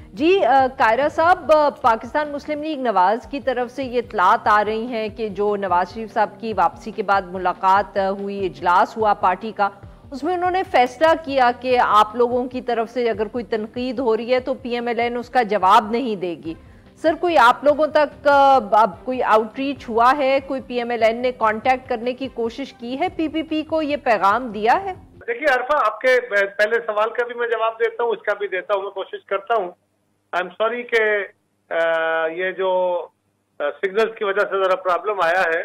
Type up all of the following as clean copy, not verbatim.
जी कायरा साहब, पाकिस्तान मुस्लिम लीग नवाज की तरफ से ये इतलात आ रही हैं कि जो नवाज शरीफ साहब की वापसी के बाद मुलाकात हुई, इजलास हुआ पार्टी का, उसमें उन्होंने फैसला किया कि आप लोगों की तरफ से अगर कोई तनकीद हो रही है तो पीएमएलएन उसका जवाब नहीं देगी। सर, कोई आप लोगों तक अब कोई आउटरीच हुआ है? कोई पीएमएलएन ने कांटेक्ट करने की कोशिश की है? पीपीपी को ये पैगाम दिया है? देखिए अरफा, आपके पहले सवाल का भी मैं जवाब देता हूँ, इसका भी देता हूँ, मैं कोशिश करता हूँ। आई एम सॉरी कि ये जो सिग्नल्स की वजह से जरा प्रॉब्लम आया है।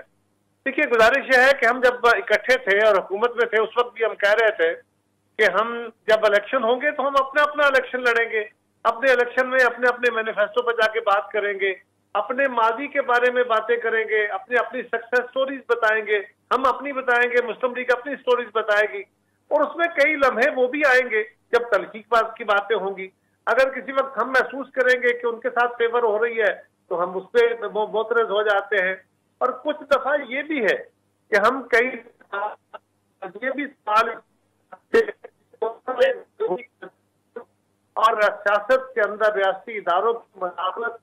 देखिए, गुजारिश यह है कि हम जब इकट्ठे थे और हुकूमत में थे, उस वक्त भी हम कह रहे थे कि हम जब इलेक्शन होंगे तो हम अपना अपना इलेक्शन लड़ेंगे, अपने इलेक्शन में अपने अपने मैनिफेस्टो पर जाके बात करेंगे, अपने माजी के बारे में बातें करेंगे, अपनी अपनी सक्सेस स्टोरीज बताएंगे, हम अपनी बताएंगे, मुस्लिम लीग अपनी स्टोरीज बताएगी, और उसमें कई लम्हे वो भी आएंगे जब तलखी की बातें होंगी। अगर किसी वक्त हम महसूस करेंगे कि उनके साथ फेवर हो रही है तो हम उस पर मोतरज हो जाते हैं। और कुछ दफा ये भी है कि हम कई ये भी सवाल और सियासत के अंदर रियासती इदारों की मुकाबलत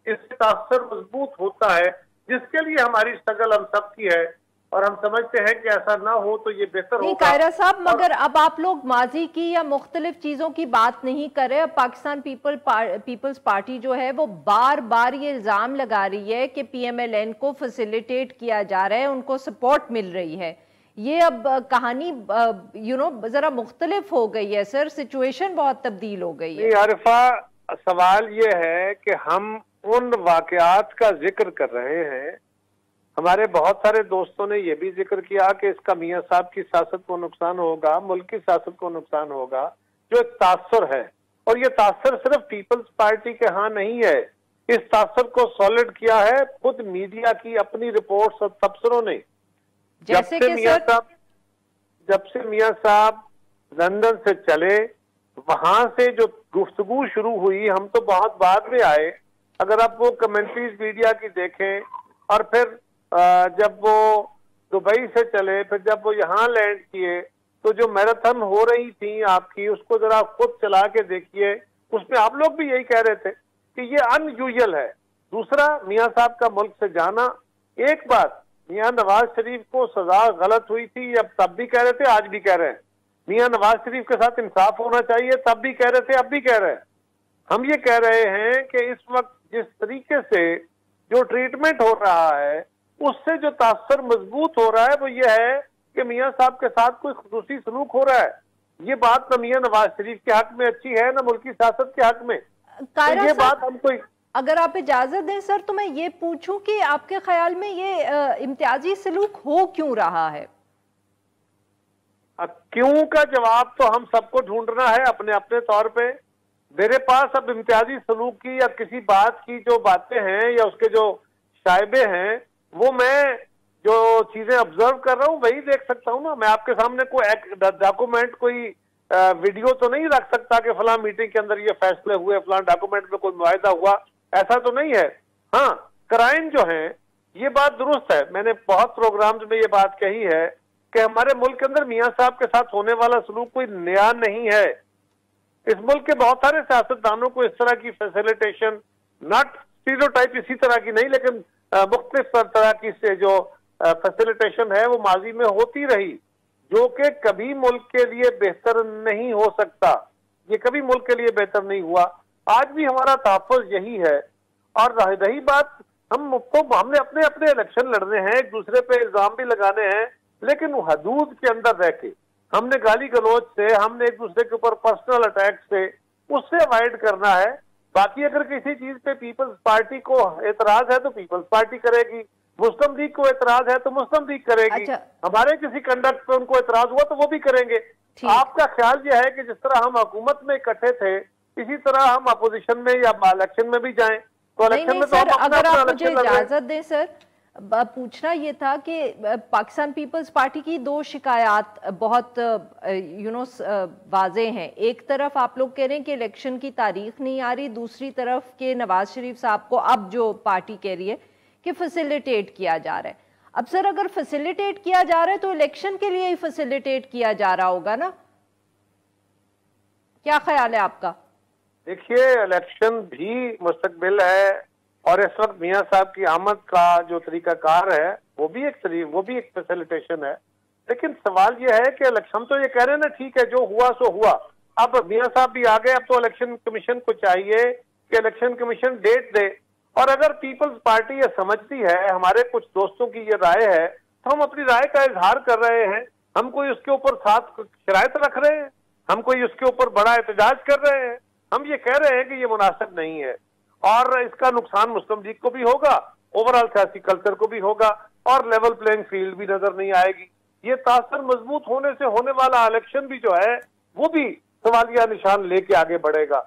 इससे तासर मजबूत होता है, जिसके लिए हमारी स्ट्रगल हम सबकी है, और हम समझते हैं कि ऐसा ना हो तो ये बेहतर होगा। नहीं कायरा साहब, मगर अब आप लोग माजी की या मुख्तलिफ चीजों की बात नहीं कर रहे। अब पाकिस्तान पीपल्स पार्टी जो है वो बार बार ये इल्जाम लगा रही है कि पीएमएलएन को फैसिलिटेट किया जा रहा है, उनको सपोर्ट मिल रही है। ये अब कहानी जरा मुख्तलिफ हो गई है सर, सिचुएशन बहुत तब्दील हो गई है। आरिफा, सवाल ये है कि हम उन वाकयात का जिक्र कर रहे हैं। हमारे बहुत सारे दोस्तों ने यह भी जिक्र किया कि इसका मियां साहब की सियासत को नुकसान होगा, मुल्क की सियासत को नुकसान होगा, जो एक तासर है। और ये तासर सिर्फ पीपल्स पार्टी के यहाँ नहीं है, इस तासर को सॉलिड किया है खुद मीडिया की अपनी रिपोर्ट्स और तबसरों ने। जब से मियां साहब लंदन से चले, वहां से जो गुफ्तगू शुरू हुई, हम तो बहुत बाद में आए। अगर आप वो कमेंट्रीज मीडिया की देखें, और फिर जब वो दुबई से चले, फिर जब वो यहाँ लैंड किए, तो जो मैराथन हो रही थी आपकी, उसको जरा खुद चला के देखिए। उसमें आप लोग भी यही कह रहे थे कि ये अनयूजुअल है। दूसरा, मियां साहब का मुल्क से जाना। एक बात, मियां नवाज शरीफ को सजा गलत हुई थी, अब तब भी कह रहे थे, आज भी कह रहे हैं। मियां नवाज शरीफ के साथ इंसाफ होना चाहिए, तब भी कह रहे थे, अब भी कह रहे हैं। हम ये कह रहे हैं कि इस वक्त जिस तरीके से जो ट्रीटमेंट हो रहा है, उससे जो तासर मजबूत हो रहा है वो ये है कि मियां साहब के साथ कोई खुसूसी सलूक हो रहा है। ये बात न मियां नवाज शरीफ के हक में अच्छी है, न मुल्क की सियासत के हक में। तो ये बात हमको, अगर आप इजाजत दें सर, तो मैं ये पूछूं कि आपके ख्याल में ये इम्तियाजी सलूक हो क्यों रहा है? क्यों का जवाब तो हम सबको ढूंढना है अपने अपने तौर पे। मेरे पास अब इम्तियाजी सलूक की या किसी बात की जो बातें हैं या उसके जो शायबे हैं, वो मैं जो चीजें ऑब्जर्व कर रहा हूँ वही देख सकता हूँ ना। मैं आपके सामने कोई डॉक्यूमेंट, कोई वीडियो तो नहीं रख सकता कि फलां मीटिंग के अंदर ये फैसले हुए, फलां डॉक्यूमेंट में कोई मुआहिदा हुआ, ऐसा तो नहीं है। हाँ, क्राइम जो है, ये बात दुरुस्त है। मैंने बहुत प्रोग्राम्स में ये बात कही है कि हमारे मुल्क के अंदर मियां साहब के साथ होने वाला सलूक कोई नया नहीं है। इस मुल्क के बहुत सारे सियासतदानों को इस तरह की फैसिलिटेशन, नॉट स्टीरियोटाइप इसी तरह की नहीं, लेकिन मुख्तलिफ तरह की से जो फैसिलिटेशन है वो माजी में होती रही, जो कि कभी मुल्क के लिए बेहतर नहीं हो सकता। ये कभी मुल्क के लिए बेहतर नहीं हुआ। आज भी हमारा तहफ़्फ़ुज़ यही है। और रही बात, हमने अपने अपने इलेक्शन लड़ने हैं, एक दूसरे पे इल्जाम भी लगाने हैं, लेकिन हदूद के अंदर रह के। हमने गाली गलौज से, हमने एक दूसरे के ऊपर पर्सनल अटैक से, उससे अवॉइड करना है। बाकी अगर किसी चीज पे पीपल्स पार्टी को एतराज है तो पीपल्स पार्टी करेगी, मुस्लिम लीग को एतराज है तो मुस्लिम लीग करेगी। अच्छा। हमारे किसी कंडक्ट पे उनको एतराज हुआ तो वो भी करेंगे। आपका ख्याल यह है कि जिस तरह हम हुकूमत में इकट्ठे थे, इसी तरह हम अपोजिशन में या इलेक्शन में भी जाएं, तो इलेक्शन में तो हम अपना अगर आप मुझे इलेक्शन इजाजत दें सर, पूछना ये था कि पाकिस्तान पीपल्स पार्टी की दो शिकायत बहुत वाजे हैं। एक तरफ आप लोग कह रहे हैं कि इलेक्शन की तारीख नहीं आ रही, दूसरी तरफ के नवाज शरीफ साहब को अब जो पार्टी कह रही है कि फैसिलिटेट किया जा रहा है। अब सर, अगर फैसिलिटेट किया जा रहा है तो इलेक्शन के लिए ही फैसिलिटेट किया जा रहा होगा ना? क्या ख्याल है आपका? देखिए, इलेक्शन भी मुस्तकबिल है और इस वक्त मियां साहब की आमद का जो तरीकाकार है वो भी एक फैसिलिटेशन है। लेकिन सवाल ये है कि इलेक्शन तो ये कह रहे हैं ना, ठीक है जो हुआ सो हुआ। अब मियां साहब भी आ गए, अब तो इलेक्शन कमीशन को चाहिए कि इलेक्शन कमीशन डेट दे। और अगर पीपल्स पार्टी ये समझती है, हमारे कुछ दोस्तों की ये राय है, तो हम अपनी राय का इजहार कर रहे हैं। हम कोई उसके ऊपर साथ शरायत रख रहे हैं, हम कोई उसके ऊपर बड़ा एहतजाज कर रहे हैं। हम ये कह रहे हैं कि ये मुनासिब नहीं है और इसका नुकसान मुस्लिम लीग को भी होगा, ओवरऑल सियासी कल्चर को भी होगा और लेवल प्लेइंग फील्ड भी नजर नहीं आएगी। ये तासर मजबूत होने से होने वाला इलेक्शन भी जो है वो भी सवालिया निशान लेके आगे बढ़ेगा।